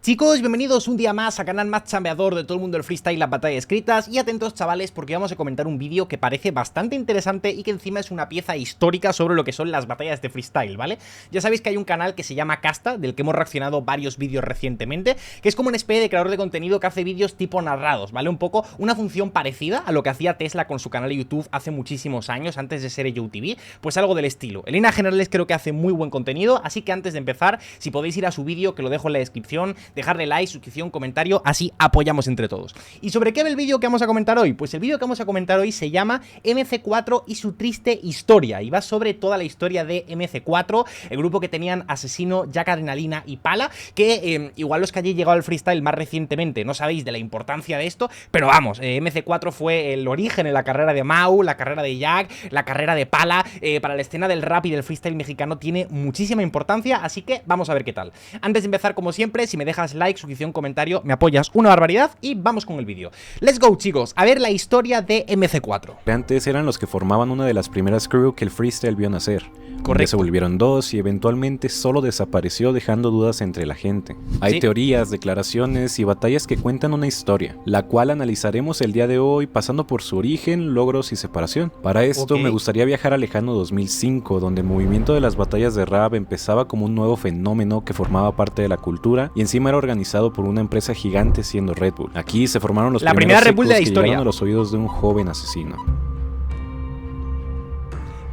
Chicos, bienvenidos un día más a canal más chambeador de todo el mundo del freestyle, las batallas escritas. Y atentos, chavales, porque vamos a comentar un vídeo que parece bastante interesante y que encima es una pieza histórica sobre lo que son las batallas de freestyle, ¿vale? Ya sabéis que hay un canal que se llama Casta, del que hemos reaccionado varios vídeos recientemente, que es como una especie de creador de contenido que hace vídeos tipo narrados, ¿vale? Un poco una función parecida a lo que hacía Tesla con su canal de YouTube hace muchísimos años, antes de ser YouTube, pues algo del estilo. En líneas generales creo que hace muy buen contenido, así que antes de empezar, si podéis ir a su vídeo, que lo dejo en la descripción, dejarle like, suscripción, comentario, así apoyamos entre todos. ¿Y sobre qué va el vídeo que vamos a comentar hoy? Pues el vídeo que vamos a comentar hoy se llama MC4 y su triste historia, y va sobre toda la historia de MC4, el grupo que tenían Asesino, Jack Adrenalina y Pala, que igual los que hayáis llegado al freestyle más recientemente no sabéis de la importancia de esto, pero vamos, MC4 fue el origen en la carrera de Mau, la carrera de Jack, la carrera de Pala, para la escena del rap y del freestyle mexicano tiene muchísima importancia, así que vamos a ver qué tal. Antes de empezar, como siempre, si me dejas like, suscripción, comentario, me apoyas una barbaridad y vamos con el vídeo. Let's go, chicos, a ver la historia de MC4. Antes eran los que formaban una de las primeras crew que el freestyle vio nacer. Correcto. Se volvieron dos y eventualmente solo desapareció, dejando dudas entre la gente. Hay teorías, declaraciones y batallas que cuentan una historia, la cual analizaremos el día de hoy pasando por su origen, logros y separación. Para esto me gustaría viajar al lejano 2005, donde el movimiento de las batallas de rap empezaba como un nuevo fenómeno que formaba parte de la cultura y encima era organizado por una empresa gigante siendo Red Bull. Aquí se formaron los primera Red Bull de la que historia llegaron a los oídos de un joven asesino.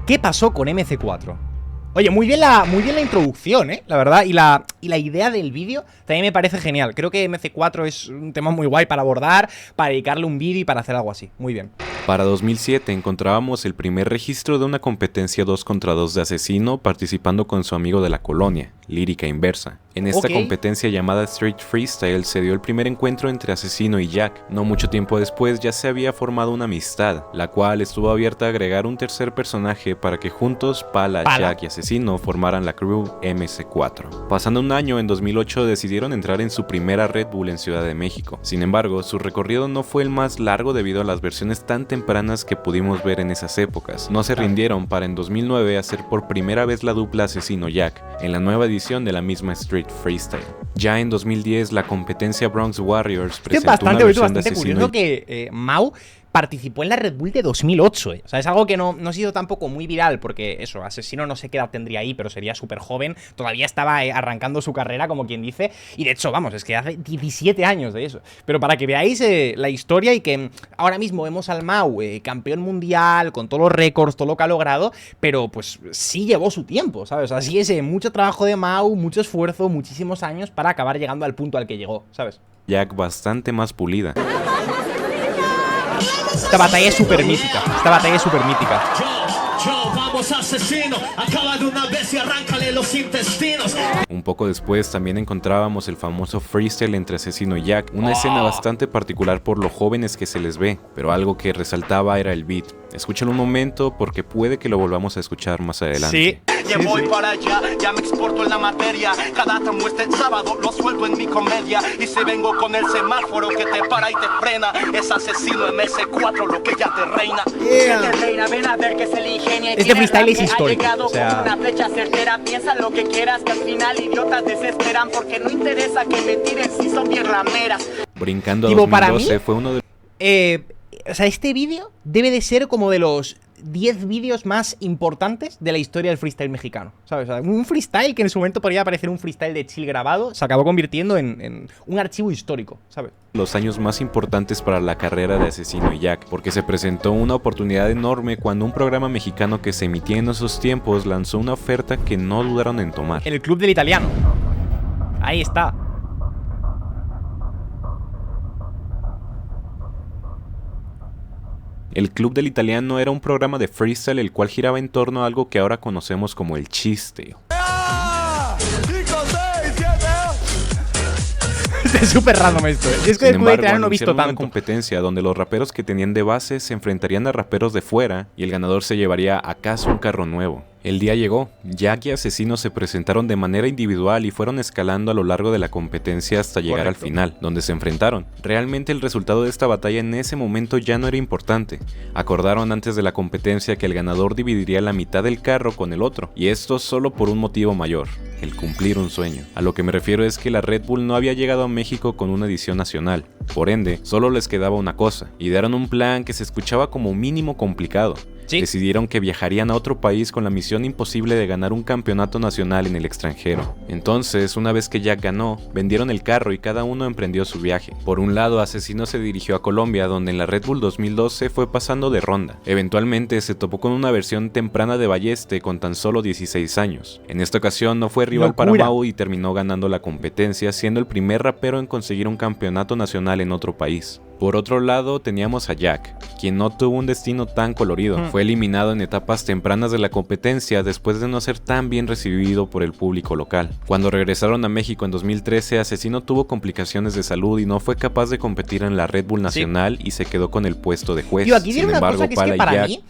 ¿Qué pasó con MC4? Oye, muy bien la introducción, la verdad, y la idea del vídeo también me parece genial. Creo que MC4 es un tema muy guay para abordar, para dedicarle un vídeo y para hacer algo así. Muy bien. Para 2007 encontrábamos el primer registro de una competencia 2 contra 2 de Asesino participando con su amigo de la colonia, Lírica Inversa. En esta competencia llamada Street Freestyle se dio el primer encuentro entre Asesino y Jack. No mucho tiempo después ya se había formado una amistad, la cual estuvo abierta a agregar un tercer personaje para que juntos Pala, Jack y Asesino formaran la crew MC4. Pasando un año, en 2008 decidieron entrar en su primera Red Bull en Ciudad de México. Sin embargo, su recorrido no fue el más largo debido a las versiones tan tempranas que pudimos ver en esas épocas. No se rindieron para en 2009 hacer por primera vez la dupla Asesino-Jack, en la nueva edición de la misma Street Freestyle. Ya en 2010 la competencia Bronx Warriors presentó una versión de Asesino. Curioso que Mau participó en la Red Bull de 2008, O sea, es algo que no ha sido tampoco muy viral, porque eso, Asesino no sé qué edad tendría ahí, pero sería súper joven, todavía estaba arrancando su carrera, como quien dice, y de hecho, vamos, es que hace 17 años de eso. Pero para que veáis la historia y que ahora mismo vemos al Mau campeón mundial, con todos los récords, todo lo que ha logrado, pero pues sí llevó su tiempo, ¿sabes? Así es, mucho trabajo de Mau, mucho esfuerzo, muchísimos años para acabar llegando al punto al que llegó, ¿sabes? Jack bastante más pulida. Esta batalla es súper mítica. Vamos, Asesino, acaba de una vez y arráncale los intestinos. Un poco después también encontrábamos el famoso freestyle entre Asesino y Jack, una escena bastante particular por lo jóvenes que se les ve, pero algo que resaltaba era el beat. Escúchalo un momento porque puede que lo volvamos a escuchar más adelante. Ya voy para allá, ya me exporto en la materia. Cada tramo este sábado lo suelto en mi comedia. Y si vengo con el semáforo que te para y te frena, es Asesino MC4 lo que ya te reina. Ven a ver que se le ingenia. Este freestyle es histórico. O sea, una flecha certera, piensa lo que quieras, que al final idiotas desesperan porque no interesa que me tiren si son bien rameras. Brincando a 2012 fue uno de... o sea, este vídeo debe de ser como de los 10 vídeos más importantes de la historia del freestyle mexicano, ¿sabes? O sea, un freestyle que en su momento podría parecer un freestyle de chill grabado, se acabó convirtiendo en un archivo histórico, ¿sabes? Los años más importantes para la carrera de Asesino y Jack, porque se presentó una oportunidad enorme cuando un programa mexicano que se emitía en esos tiempos lanzó una oferta que no dudaron en tomar. El Club del Italiano. Ahí está. El Club del Italiano era un programa de freestyle el cual giraba en torno a algo que ahora conocemos como el chiste. Es súper random esto, Es que el Club del Italiano no he visto tanto. Una competencia donde los raperos que tenían de base se enfrentarían a raperos de fuera y el ganador se llevaría a casa un carro nuevo. El día llegó. Jack y Asesino se presentaron de manera individual y fueron escalando a lo largo de la competencia hasta llegar al final, donde se enfrentaron. Realmente el resultado de esta batalla en ese momento ya no era importante. Acordaron antes de la competencia que el ganador dividiría la mitad del carro con el otro, y esto solo por un motivo mayor: el cumplir un sueño. A lo que me refiero es que la Red Bull no había llegado a México con una edición nacional. Por ende, solo les quedaba una cosa: idearon un plan que se escuchaba como mínimo complicado. ¿Sí? Decidieron que viajarían a otro país con la misión imposible de ganar un campeonato nacional en el extranjero. Entonces, una vez que Jack ganó, vendieron el carro y cada uno emprendió su viaje. Por un lado, Asesino se dirigió a Colombia, donde en la Red Bull 2012 fue pasando de ronda. Eventualmente se topó con una versión temprana de Balleste con tan solo 16 años. En esta ocasión no fue rival para Mau y terminó ganando la competencia, siendo el primer rapero en conseguir un campeonato nacional en otro país. Por otro lado, teníamos a Jack, quien no tuvo un destino tan colorido. Fue eliminado en etapas tempranas de la competencia después de no ser tan bien recibido por el público local. Cuando regresaron a México en 2013, Asesino tuvo complicaciones de salud y no fue capaz de competir en la Red Bull Nacional y se quedó con el puesto de juez. Aquí Sin embargo, Pala y Jack,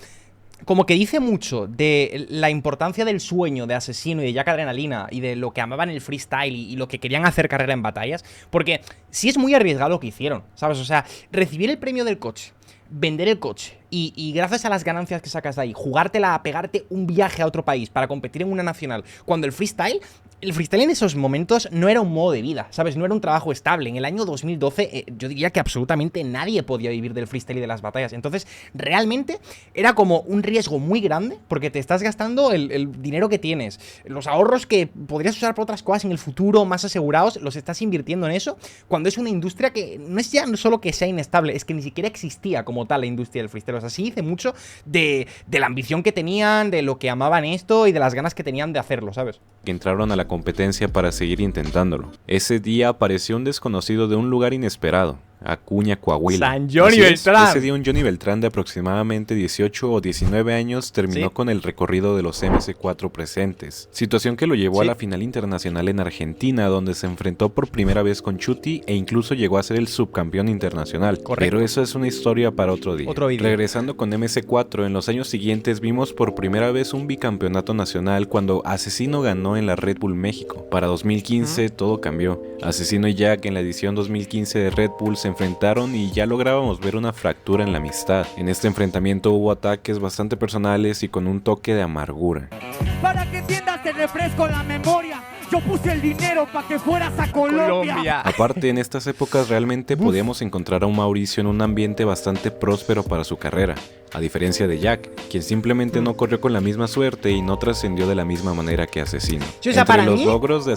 como que dice mucho de la importancia del sueño de Asesino y de Jack Adrenalina y de lo que amaban el freestyle y lo que querían hacer carrera en batallas, porque sí es muy arriesgado lo que hicieron, ¿sabes? O sea, recibir el premio del coche, vender el coche y gracias a las ganancias que sacas de ahí, jugártela a pegarte un viaje a otro país para competir en una nacional, cuando el freestyle en esos momentos no era un modo de vida, ¿sabes? No era un trabajo estable. En el año 2012 yo diría que absolutamente nadie podía vivir del freestyle y de las batallas. Entonces, realmente era como un riesgo muy grande porque te estás gastando el dinero que tienes. Los ahorros que podrías usar para otras cosas en el futuro más asegurados, los estás invirtiendo en eso, cuando es una industria que no es ya solo que sea inestable, es que ni siquiera existía como tal la industria del freestyle. O sea, sí dice mucho de la ambición que tenían, de lo que amaban esto y de las ganas que tenían de hacerlo, ¿sabes? Que entraron a la competencia para seguir intentándolo. Ese día apareció un desconocido de un lugar inesperado: Acuña, Coahuila. San Johnny Beltrán. Ese día un Johnny Beltrán de aproximadamente 18 o 19 años terminó con el recorrido de los MC4 presentes, situación que lo llevó a la final internacional en Argentina, donde se enfrentó por primera vez con Chuti e incluso llegó a ser el subcampeón internacional. Correcto. Pero eso es una historia para otro día. Regresando con MC4, en los años siguientes vimos por primera vez un bicampeonato nacional cuando Asesino ganó en la Red Bull México. Para 2015 todo cambió. Asesino y Jack en la edición 2015 de Red Bull se enfrentaron y ya lográbamos ver una fractura en la amistad. En este enfrentamiento hubo ataques bastante personales y con un toque de amargura. Para que tiendas el refresco en la memoria, yo puse el dinero para que fueras a Colombia. Aparte, en estas épocas realmente podíamos encontrar a un Mauricio en un ambiente bastante próspero para su carrera, a diferencia de Jack, quien simplemente no corrió con la misma suerte y no trascendió de la misma manera que Asesino. Sí, o sea, para mí,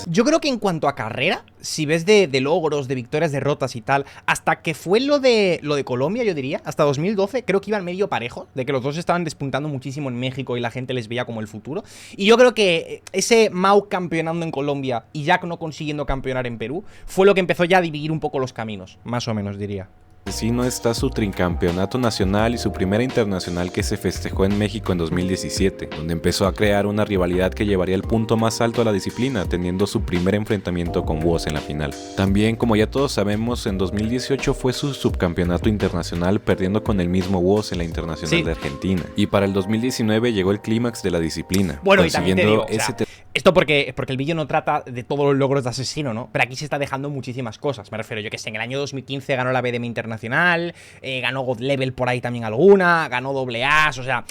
yo creo que en cuanto a carrera, si ves de logros, de victorias, derrotas y tal, hasta que fue lo de Colombia, yo diría, hasta 2012, creo que iban medio parejo, de que los dos estaban despuntando muchísimo en México y la gente les veía como el futuro. Y yo creo que ese Mau campeonando en Colombia y Jack no consiguiendo campeonar en Perú fue lo que empezó ya a dividir un poco los caminos, más o menos diría. Asesino está su tricampeonato nacional y su primera internacional que se festejó en México en 2017, donde empezó a crear una rivalidad que llevaría el punto más alto a la disciplina, teniendo su primer enfrentamiento con Woz en la final. También, como ya todos sabemos, en 2018 fue su subcampeonato internacional, perdiendo con el mismo Woz en la Internacional de Argentina. Y para el 2019 llegó el clímax de la disciplina, bueno, consiguiendo y también te digo, esto porque el vídeo no trata de todos los logros de Asesino, ¿no? Pero aquí se está dejando muchísimas cosas. Me refiero, yo que sé, en el año 2015 ganó la BDM Internacional, ganó God Level por ahí también alguna, ganó AA, o sea...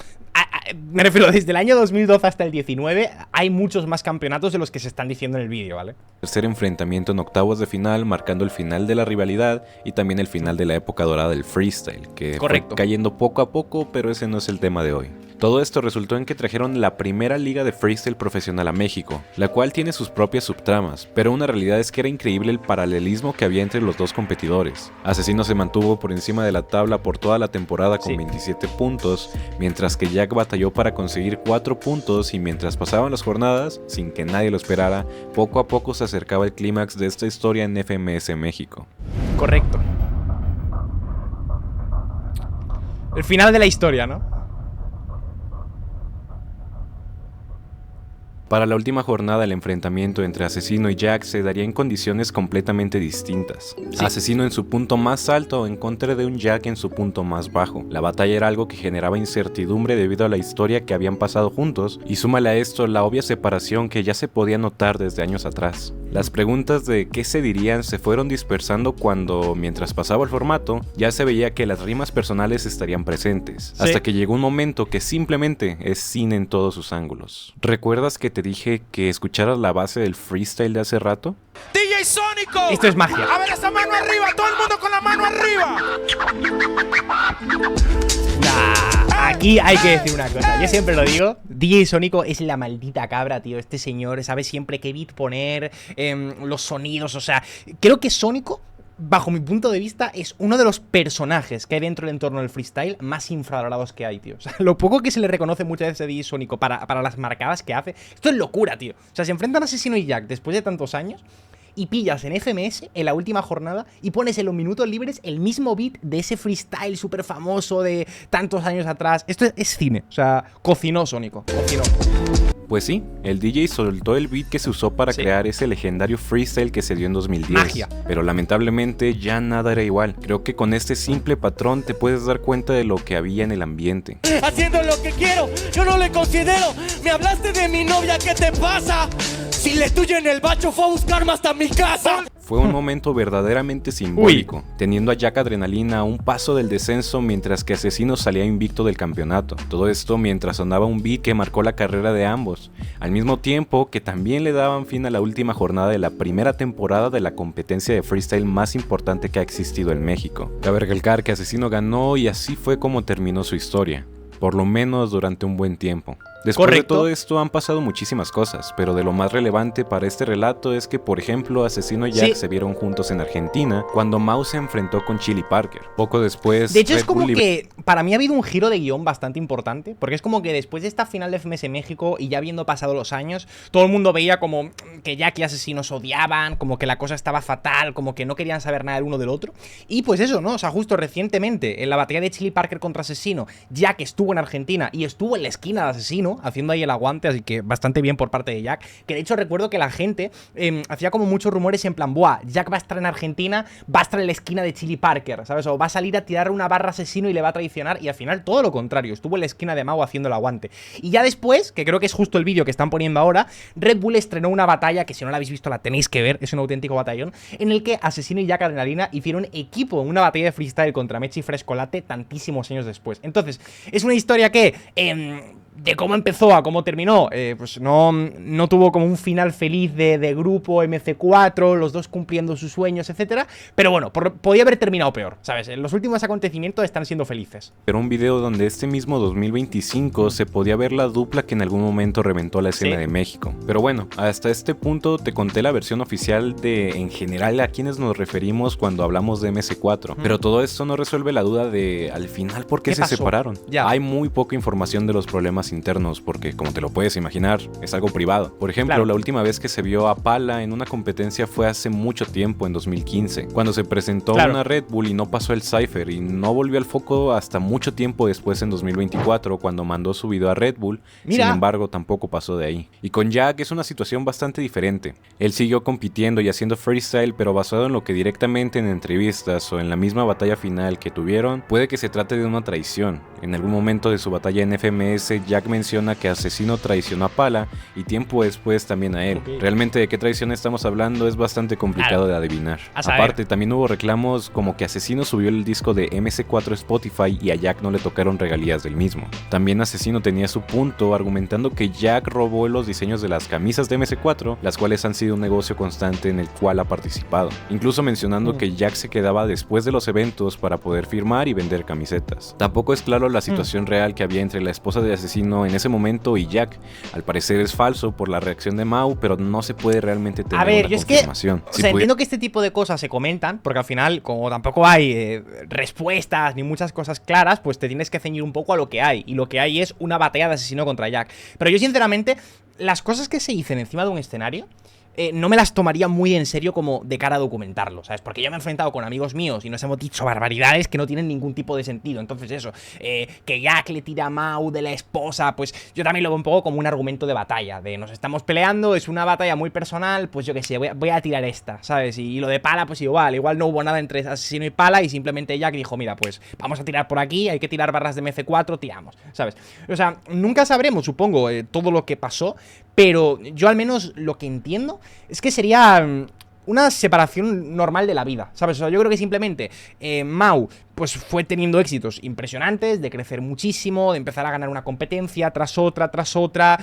Me refiero, desde el año 2012 hasta el 19 hay muchos más campeonatos de los que se están diciendo en el vídeo, ¿vale? Tercer enfrentamiento en octavos de final, marcando el final de la rivalidad y también el final de la época dorada del freestyle, que fue cayendo poco a poco, pero ese no es el tema de hoy. Todo esto resultó en que trajeron la primera liga de freestyle profesional a México, la cual tiene sus propias subtramas, pero una realidad es que era increíble el paralelismo que había entre los dos competidores. Asesino se mantuvo por encima de la tabla por toda la temporada con 27 puntos, mientras que Jack batalló para conseguir 4 puntos y mientras pasaban las jornadas, sin que nadie lo esperara, poco a poco se acercaba el clímax de esta historia en FMS México. Correcto. El final de la historia, ¿no? Para la última jornada, el enfrentamiento entre Asesino y Jack se daría en condiciones completamente distintas. Sí. Asesino en su punto más alto en contra de un Jack en su punto más bajo. La batalla era algo que generaba incertidumbre debido a la historia que habían pasado juntos, y súmale a esto la obvia separación que ya se podía notar desde años atrás. Las preguntas de qué se dirían se fueron dispersando cuando, mientras pasaba el formato, ya se veía que las rimas personales estarían presentes, hasta que llegó un momento que simplemente es cine en todos sus ángulos. ¿Recuerdas que te dije que escucharas la base del freestyle de hace rato? ¡DJ Sónico! Esto es magia. A ver esa mano arriba, todo el mundo con la mano arriba. Aquí hay que decir una cosa, yo siempre lo digo, DJ Sónico es la maldita cabra, tío. Este señor sabe siempre qué beat poner, los sonidos, o sea, creo que Sónico, bajo mi punto de vista, es uno de los personajes que hay dentro del entorno del freestyle más infravalorados que hay, tío. O sea, lo poco que se le reconoce muchas veces a DJ Sónico para las marcadas que hace, esto es locura, tío. O sea, se enfrentan a Asesino y Jack después de tantos años y pillas en FMS en la última jornada y pones en los minutos libres el mismo beat de ese freestyle súper famoso de tantos años atrás. Esto es cine, o sea, cocinó Sónico, cocinó. Pues sí, el DJ soltó el beat que se usó para crear ese legendario freestyle que se dio en 2010. Magia. Pero lamentablemente ya nada era igual. Creo que con este simple patrón te puedes dar cuenta de lo que había en el ambiente. Haciendo lo que quiero, yo no le considero. Me hablaste de mi novia, ¿qué te pasa? Si le tuyo en el bacho fue a buscarme hasta mi casa. Fue un momento verdaderamente simbólico, teniendo a Jack Adrenalina a un paso del descenso mientras que Asesino salía invicto del campeonato. Todo esto mientras sonaba un beat que marcó la carrera de ambos, al mismo tiempo que también le daban fin a la última jornada de la primera temporada de la competencia de freestyle más importante que ha existido en México. Cabe recalcar que Asesino ganó y así fue como terminó su historia, por lo menos durante un buen tiempo. Después de todo esto han pasado muchísimas cosas, pero de lo más relevante para este relato es que, por ejemplo, Asesino y Jack se vieron juntos en Argentina cuando Mau se enfrentó con Chili Parker. Poco después... De hecho, es como que para mí ha habido un giro de guión bastante importante, porque es como que después de esta final de FMS México y ya habiendo pasado los años, todo el mundo veía como que Jack y Asesino se odiaban, como que la cosa estaba fatal, como que no querían saber nada el uno del otro. Y pues eso, ¿no? O sea, justo recientemente, en la batalla de Chili Parker contra Asesino, Jack estuvo en Argentina y estuvo en la esquina de Asesino, haciendo ahí el aguante, así que bastante bien por parte de Jack. Que de hecho recuerdo que la gente hacía como muchos rumores en plan, buah, Jack va a estar en Argentina, va a estar en la esquina de Chili Parker, ¿sabes? O va a salir a tirar una barra a Asesino y le va a traicionar, y al final todo lo contrario, estuvo en la esquina de Mau haciendo el aguante. Y ya después, que creo que es justo el vídeo que están poniendo ahora, Red Bull estrenó una batalla que si no la habéis visto la tenéis que ver, es un auténtico batallón, en el que Asesino y Jack Adrenalina hicieron equipo en una batalla de freestyle contra Mechi Frescolate tantísimos años después. Entonces, es una historia que... de cómo empezó a cómo terminó, pues no tuvo como un final feliz de grupo MC4, los dos cumpliendo sus sueños, etcétera. Pero bueno, podía haber terminado peor, ¿sabes? Los últimos acontecimientos están siendo felices. Pero un video donde este mismo 2025 se podía ver la dupla que en algún momento reventó la escena de México. Pero bueno, hasta este punto te conté la versión oficial de, en general, a quienes nos referimos cuando hablamos de MC4. Pero todo esto no resuelve la duda de, al final, ¿por qué se separaron? Hay muy poca información de los problemas internos porque, como te lo puedes imaginar, es algo privado. Por ejemplo, la última vez que se vio a Pala en una competencia fue hace mucho tiempo, en 2015, cuando se presentó una Red Bull y no pasó el Cypher, y no volvió al foco hasta mucho tiempo después, en 2024, cuando mandó su video a Red Bull. Sin embargo, tampoco pasó de ahí. Y con Jack es una situación bastante diferente. Él siguió compitiendo y haciendo freestyle, pero basado en lo que directamente en entrevistas o en la misma batalla final que tuvieron, puede que se trate de una traición. En algún momento de su batalla en FMS, Jack menciona que Asesino traicionó a Pala y tiempo después también a él. Realmente de qué traición estamos hablando es bastante complicado de adivinar. Aparte, también hubo reclamos como que Asesino subió el disco de MC4 a Spotify y a Jack no le tocaron regalías del mismo. También Asesino tenía su punto argumentando que Jack robó los diseños de las camisas de MC4, las cuales han sido un negocio constante en el cual ha participado. Incluso mencionando que Jack se quedaba después de los eventos para poder firmar y vender camisetas. Tampoco es claro la situación real que había entre la esposa de Asesino en ese momento y Jack. Al parecer es falso por la reacción de Mau, pero no se puede realmente tener una confirmación. O sea, entiendo que este tipo de cosas se comentan, porque al final, como tampoco hay respuestas ni muchas cosas claras, pues te tienes que ceñir un poco a lo que hay, y lo que hay es una batalla de Asesino contra Jack. Pero yo sinceramente, las cosas que se dicen encima de un escenario, no me las tomaría muy en serio como de cara a documentarlo, ¿sabes? Porque yo me he enfrentado con amigos míos y nos hemos dicho barbaridades que no tienen ningún tipo de sentido. Entonces eso, que Jack le tira a Mau de la esposa, pues yo también lo veo un poco como un argumento de batalla, de nos estamos peleando, es una batalla muy personal, pues yo qué sé, voy a tirar esta, ¿sabes? Y lo de Pala, pues igual no hubo nada entre asesino y Pala y simplemente Jack dijo, mira, pues vamos a tirar por aquí, hay que tirar barras de MC4, tiramos, ¿sabes? O sea, nunca sabremos, supongo, todo lo que pasó, pero yo al menos lo que entiendo es que sería una separación normal de la vida, ¿sabes? O sea, yo creo que simplemente Mau pues fue teniendo éxitos impresionantes, de crecer muchísimo, de empezar a ganar una competencia tras otra,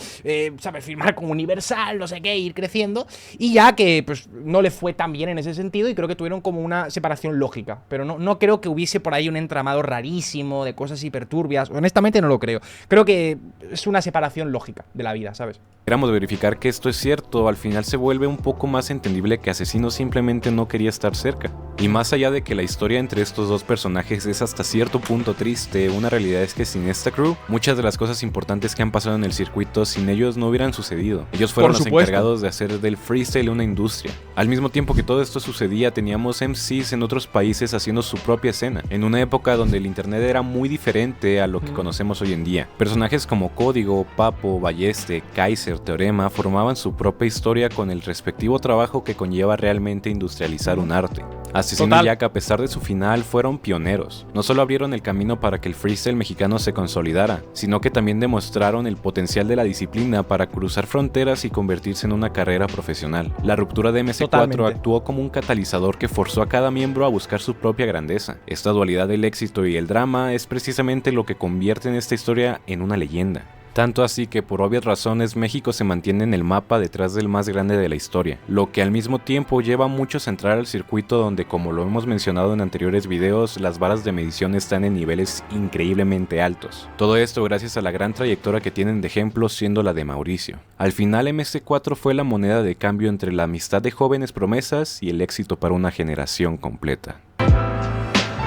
¿sabes? Firmar con Universal, no sé qué, ir creciendo, y ya que pues no le fue tan bien en ese sentido y creo que tuvieron como una separación lógica, pero no creo que hubiese por ahí un entramado rarísimo de cosas hiperturbias, honestamente no lo creo, creo que es una separación lógica de la vida, ¿sabes? Queramos verificar que esto es cierto, al final se vuelve un poco más entendible que Asesino simplemente no quería estar cerca. Y más allá de que la historia entre estos dos personajes es hasta cierto punto triste, una realidad es que sin esta crew, muchas de las cosas importantes que han pasado en el circuito sin ellos no hubieran sucedido. Ellos fueron los encargados de hacer del freestyle una industria. Al mismo tiempo que todo esto sucedía, teníamos MCs en otros países haciendo su propia escena, en una época donde el internet era muy diferente a lo que conocemos hoy en día. Personajes como Código, Papo, Balleste, Kaiser, Teorema formaban su propia historia con el respectivo trabajo que conlleva realmente industrializar un arte. Asesino y Jack, a pesar de su final, fueron pioneros. No solo abrieron el camino para que el freestyle mexicano se consolidara, sino que también demostraron el potencial de la disciplina para cruzar fronteras y convertirse en una carrera profesional. La ruptura de MC4 actuó como un catalizador que forzó a cada miembro a buscar su propia grandeza. Esta dualidad del éxito y el drama es precisamente lo que convierte en esta historia en una leyenda. Tanto así que por obvias razones México se mantiene en el mapa detrás del más grande de la historia, lo que al mismo tiempo lleva a muchos a entrar al circuito donde, como lo hemos mencionado en anteriores videos, las varas de medición están en niveles increíblemente altos. Todo esto gracias a la gran trayectoria que tienen de ejemplo, siendo la de Mauricio. Al final MC4 fue la moneda de cambio entre la amistad de jóvenes promesas y el éxito para una generación completa.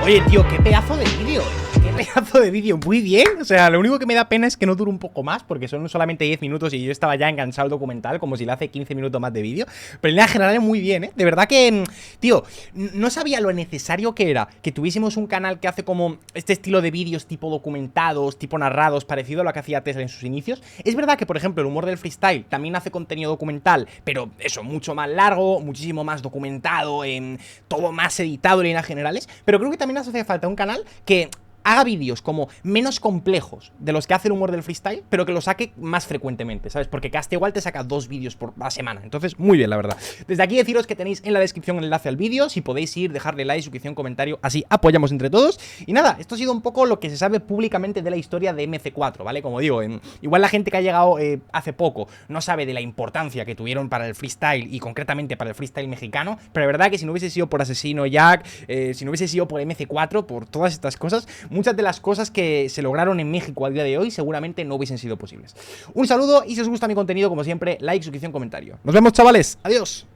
Oye, tío, qué pedazo de vídeo, qué pedazo de vídeo, muy bien. O sea, lo único que me da pena es que no dure un poco más, porque son solamente 10 minutos y yo estaba ya enganchado al documental, como si le hace 15 minutos más de vídeo. Pero en la general muy bien, ¿eh? De verdad que, tío, no sabía lo necesario que era que tuviésemos un canal que hace como este estilo de vídeos tipo documentados, tipo narrados, parecido a lo que hacía Tesla en sus inicios. Es verdad que, por ejemplo, el humor del freestyle también hace contenido documental, pero eso, mucho más largo, muchísimo más documentado, todo más editado en líneas generales. Pero creo que también nos hace falta un canal que haga vídeos como menos complejos de los que hace el humor del freestyle, pero que lo saque más frecuentemente, ¿sabes? Porque Casta igual te saca 2 vídeos por la semana. Entonces, muy bien, la verdad. Desde aquí deciros que tenéis en la descripción el enlace al vídeo, si podéis ir, dejarle like, suscripción, comentario, así apoyamos entre todos. Y nada, esto ha sido un poco lo que se sabe públicamente de la historia de MC4, ¿vale? Como digo, igual la gente que ha llegado hace poco no sabe de la importancia que tuvieron para el freestyle y concretamente para el freestyle mexicano, pero la verdad que si no hubiese sido por Asesino Jack, si no hubiese sido por MC4, por todas estas cosas, muchas de las cosas que se lograron en México a día de hoy seguramente no hubiesen sido posibles. Un saludo y si os gusta mi contenido, como siempre, like, suscripción, comentario. Nos vemos, chavales. Adiós.